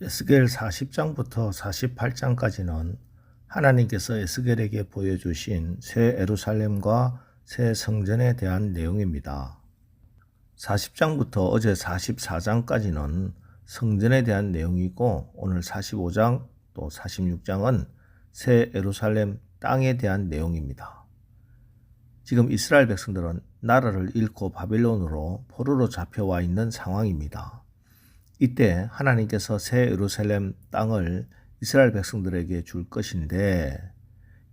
에스겔 40장부터 48장까지는 하나님께서 에스겔에게 보여주신 새 예루살렘과 새 성전에 대한 내용입니다. 40장부터 어제 44장까지는 성전에 대한 내용이고, 오늘 45장 또 46장은 새 예루살렘 땅에 대한 내용입니다. 지금 이스라엘 백성들은 나라를 잃고 바벨론으로 포로로 잡혀와 있는 상황입니다. 이때 하나님께서 새 예루살렘 땅을 이스라엘 백성들에게 줄 것인데,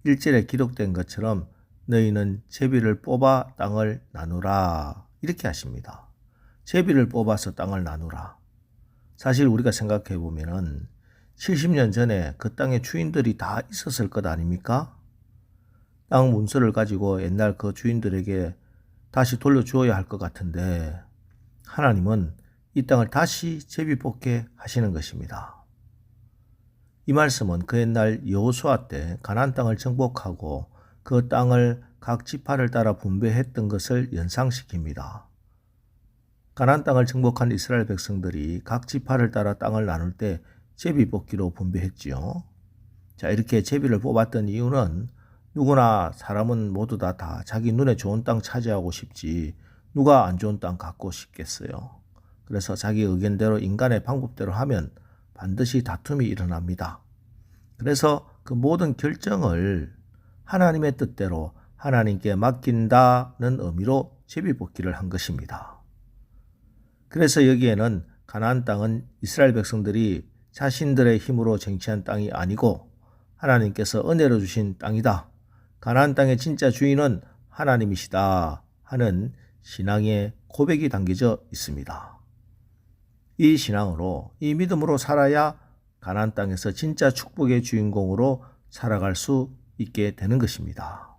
1절에 기록된 것처럼 너희는 제비를 뽑아 땅을 나누라, 이렇게 하십니다. 제비를 뽑아서 땅을 나누라. 사실 우리가 생각해 보면은 70년 전에 그 땅의 주인들이 다 있었을 것 아닙니까? 땅 문서를 가지고 옛날 그 주인들에게 다시 돌려주어야 할 것 같은데, 하나님은 이 땅을 다시 제비 뽑게 하시는 것입니다. 이 말씀은 그 옛날 여호수아 때 가나안 땅을 정복하고 그 땅을 각 지파를 따라 분배했던 것을 연상시킵니다. 가나안 땅을 정복한 이스라엘 백성들이 각 지파를 따라 땅을 나눌 때 제비 뽑기로 분배했지요. 자, 이렇게 제비를 뽑았던 이유는 누구나 사람은 모두 다 자기 눈에 좋은 땅 차지하고 싶지 누가 안 좋은 땅 갖고 싶겠어요. 그래서 자기 의견대로 인간의 방법대로 하면 반드시 다툼이 일어납니다. 그래서 그 모든 결정을 하나님의 뜻대로 하나님께 맡긴다는 의미로 제비뽑기를 한 것입니다. 그래서 여기에는 가나안 땅은 이스라엘 백성들이 자신들의 힘으로 쟁취한 땅이 아니고 하나님께서 은혜로 주신 땅이다. 가나안 땅의 진짜 주인은 하나님이시다 하는 신앙의 고백이 담겨져 있습니다. 이 신앙으로, 이 믿음으로 살아야 가나안 땅에서 진짜 축복의 주인공으로 살아갈 수 있게 되는 것입니다.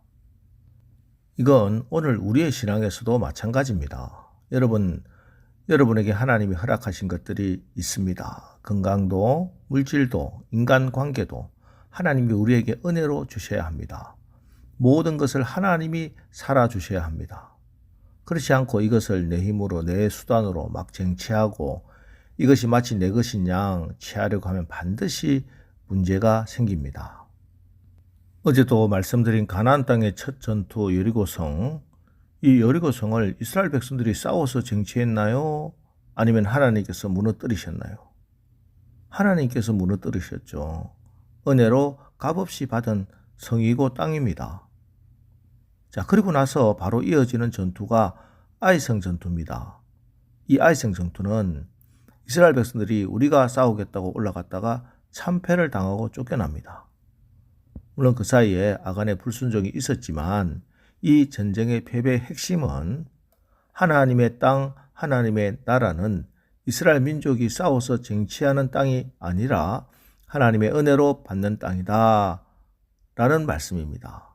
이건 오늘 우리의 신앙에서도 마찬가지입니다. 여러분에게 하나님이 허락하신 것들이 있습니다. 건강도, 물질도, 인간관계도 하나님이 우리에게 은혜로 주셔야 합니다. 모든 것을 하나님이 살아주셔야 합니다. 그렇지 않고 이것을 내 힘으로, 내 수단으로 막 쟁취하고 이것이 마치 내 것인 양 취하려고 하면 반드시 문제가 생깁니다. 어제도 말씀드린 가나안 땅의 첫 전투 여리고성, 이 여리고성을 이스라엘 백성들이 싸워서 쟁취했나요? 아니면 하나님께서 무너뜨리셨나요? 하나님께서 무너뜨리셨죠. 은혜로 값없이 받은 성이고 땅입니다. 자, 그리고 나서 바로 이어지는 전투가 아이성 전투입니다. 이 아이성 전투는 이스라엘 백성들이 우리가 싸우겠다고 올라갔다가 참패를 당하고 쫓겨납니다. 물론 그 사이에 아간의 불순종이 있었지만 이 전쟁의 패배의 핵심은 하나님의 땅, 하나님의 나라는 이스라엘 민족이 싸워서 쟁취하는 땅이 아니라 하나님의 은혜로 받는 땅이다 라는 말씀입니다.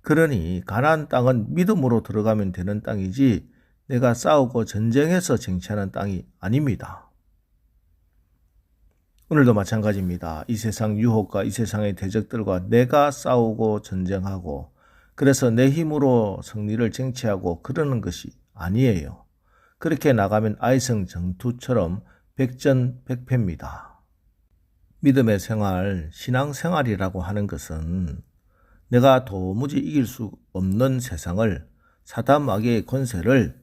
그러니 가나안 땅은 믿음으로 들어가면 되는 땅이지 내가 싸우고 전쟁해서 쟁취하는 땅이 아닙니다. 오늘도 마찬가지입니다. 이 세상 유혹과 이 세상의 대적들과 내가 싸우고 전쟁하고 그래서 내 힘으로 승리를 쟁취하고 그러는 것이 아니에요. 그렇게 나가면 아이성 전투처럼 백전백패입니다. 믿음의 생활, 신앙생활이라고 하는 것은 내가 도무지 이길 수 없는 세상을, 사단 마귀의 권세를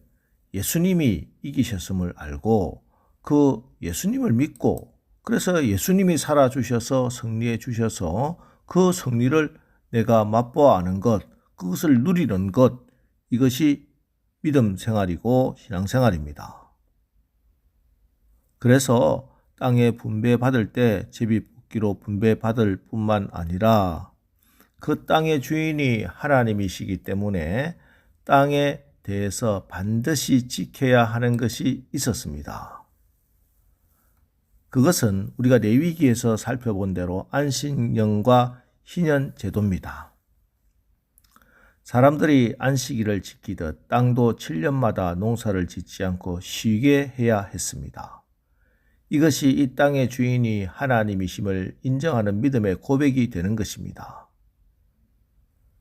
예수님이 이기셨음을 알고 그 예수님을 믿고 그래서 예수님이 살아주셔서 승리해 주셔서 그 승리를 내가 맛보아하는 것, 그것을 누리는 것, 이것이 믿음 생활이고 신앙생활입니다. 그래서 땅에 분배받을 때 제비뽑기로 분배받을 뿐만 아니라 그 땅의 주인이 하나님이시기 때문에 땅에 대해서 반드시 지켜야 하는 것이 있었습니다. 그것은 우리가 레위기에서 살펴본 대로 안식년과 희년 제도입니다. 사람들이 안식일을 지키듯 땅도 7년마다 농사를 짓지 않고 쉬게 해야 했습니다. 이것이 이 땅의 주인이 하나님이심을 인정하는 믿음의 고백이 되는 것입니다.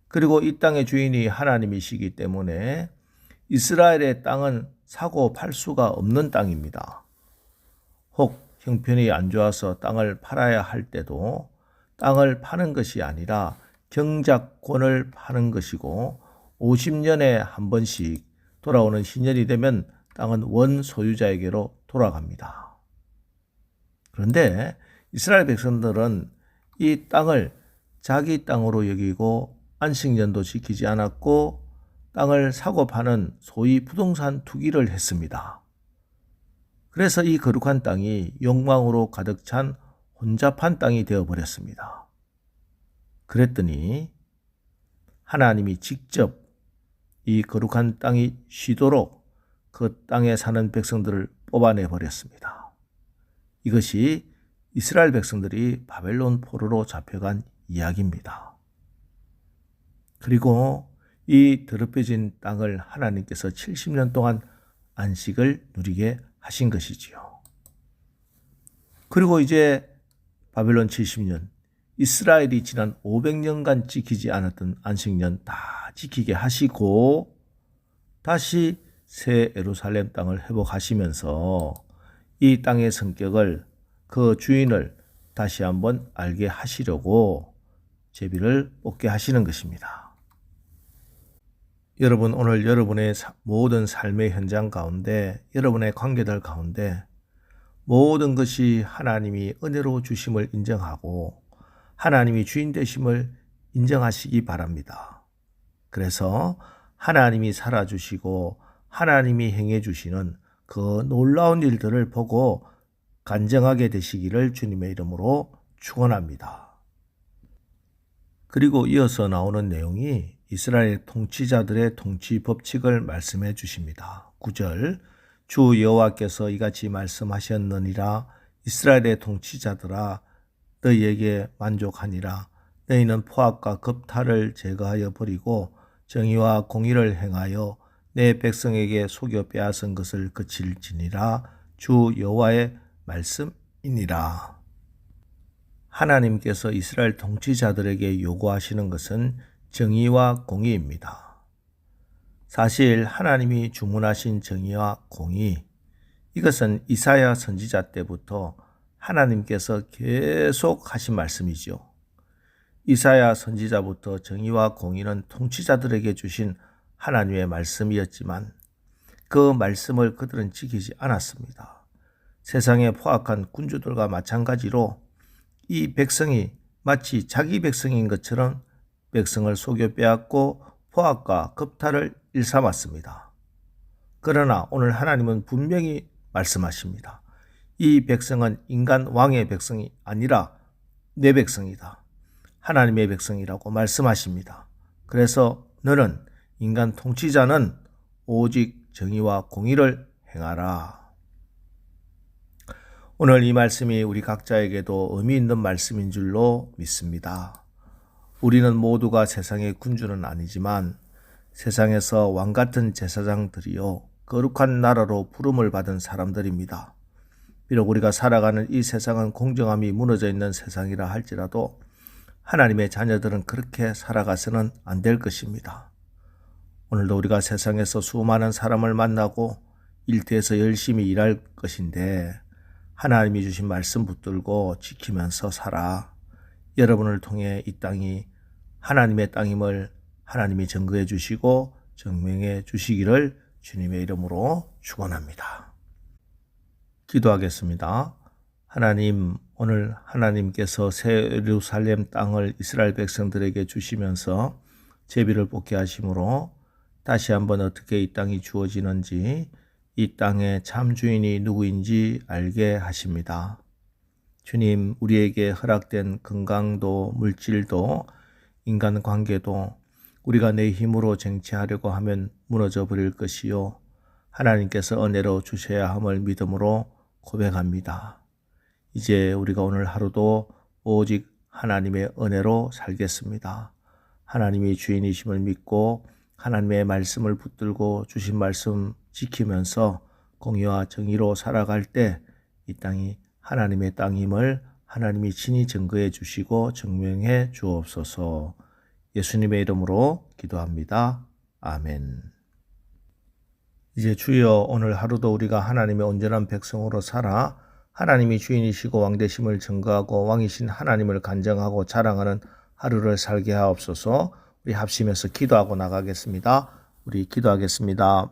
그리고 이 땅의 주인이 하나님이시기 때문에 이스라엘의 땅은 사고 팔 수가 없는 땅입니다. 혹 형편이 안 좋아서 땅을 팔아야 할 때도 땅을 파는 것이 아니라 경작권을 파는 것이고 50년에 한 번씩 돌아오는 희년이 되면 땅은 원 소유자에게로 돌아갑니다. 그런데 이스라엘 백성들은 이 땅을 자기 땅으로 여기고 안식년도 지키지 않았고 땅을 사고 파는 소위 부동산 투기를 했습니다. 그래서 이 거룩한 땅이 욕망으로 가득 찬 혼잡한 땅이 되어버렸습니다. 그랬더니 하나님이 직접 이 거룩한 땅이 쉬도록 그 땅에 사는 백성들을 뽑아내 버렸습니다. 이것이 이스라엘 백성들이 바벨론 포로로 잡혀간 이야기입니다. 그리고 이 더럽혀진 땅을 하나님께서 70년 동안 안식을 누리게 하신 것이지요. 그리고 이제 바벨론 70년, 이스라엘이 지난 500년간 지키지 않았던 안식년 다 지키게 하시고 다시 새 예루살렘 땅을 회복하시면서 이 땅의 성격을, 그 주인을 다시 한번 알게 하시려고 제비를 뽑게 하시는 것입니다. 여러분, 오늘 여러분의 모든 삶의 현장 가운데, 여러분의 관계들 가운데 모든 것이 하나님이 은혜로 주심을 인정하고 하나님이 주인 되심을 인정하시기 바랍니다. 그래서 하나님이 살아주시고 하나님이 행해 주시는 그 놀라운 일들을 보고 간증하게 되시기를 주님의 이름으로 축원합니다. 그리고 이어서 나오는 내용이 이스라엘 통치자들의 통치 법칙을 말씀해 주십니다. 9절, 주 여호와께서 이같이 말씀하셨느니라. 이스라엘의 통치자들아, 너희에게 만족하니라. 너희는 포악과 겁탈을 제거하여 버리고 정의와 공의를 행하여 내 백성에게 속여 빼앗은 것을 그칠지니라. 주 여호와의 말씀이니라. 하나님께서 이스라엘 통치자들에게 요구하시는 것은 정의와 공의입니다. 사실 하나님이 주문하신 정의와 공의, 이것은 이사야 선지자 때부터 하나님께서 계속 하신 말씀이죠. 이사야 선지자부터 정의와 공의는 통치자들에게 주신 하나님의 말씀이었지만 그 말씀을 그들은 지키지 않았습니다. 세상의 포악한 군주들과 마찬가지로 이 백성이 마치 자기 백성인 것처럼 백성을 속여 빼앗고 포악과 겁탈을 일삼았습니다. 그러나 오늘 하나님은 분명히 말씀하십니다. 이 백성은 인간 왕의 백성이 아니라 내 백성이다. 하나님의 백성이라고 말씀하십니다. 그래서 너는, 인간 통치자는 오직 정의와 공의를 행하라. 오늘 이 말씀이 우리 각자에게도 의미 있는 말씀인 줄로 믿습니다. 우리는 모두가 세상의 군주는 아니지만 세상에서 왕같은 제사장들이요 거룩한 나라로 부름을 받은 사람들입니다. 비록 우리가 살아가는 이 세상은 공정함이 무너져 있는 세상이라 할지라도 하나님의 자녀들은 그렇게 살아가서는 안 될 것입니다. 오늘도 우리가 세상에서 수많은 사람을 만나고 일터에서 열심히 일할 것인데 하나님이 주신 말씀 붙들고 지키면서 살아 여러분을 통해 이 땅이 하나님의 땅임을 하나님이 증거해 주시고 증명해 주시기를 주님의 이름으로 축원합니다. 기도하겠습니다. 하나님, 오늘 하나님께서 새 예루살렘 땅을 이스라엘 백성들에게 주시면서 제비를 뽑게 하심으로 다시 한번 어떻게 이 땅이 주어지는지, 이 땅의 참 주인이 누구인지 알게 하십니다. 주님, 우리에게 허락된 건강도 물질도 인간관계도 우리가 내 힘으로 쟁취하려고 하면 무너져 버릴 것이요 하나님께서 은혜로 주셔야 함을 믿음으로 고백합니다. 이제 우리가 오늘 하루도 오직 하나님의 은혜로 살겠습니다. 하나님이 주인이심을 믿고 하나님의 말씀을 붙들고 주신 말씀 지키면서 공의와 정의로 살아갈 때 이 땅이 하나님의 땅임을 하나님이 친히 증거해 주시고 증명해 주옵소서. 예수님의 이름으로 기도합니다. 아멘. 이제 주여, 오늘 하루도 우리가 하나님의 온전한 백성으로 살아 하나님이 주인이시고 왕되심을 증거하고 왕이신 하나님을 간증하고 자랑하는 하루를 살게 하옵소서. 우리 합심해서 기도하고 나가겠습니다. 우리 기도하겠습니다.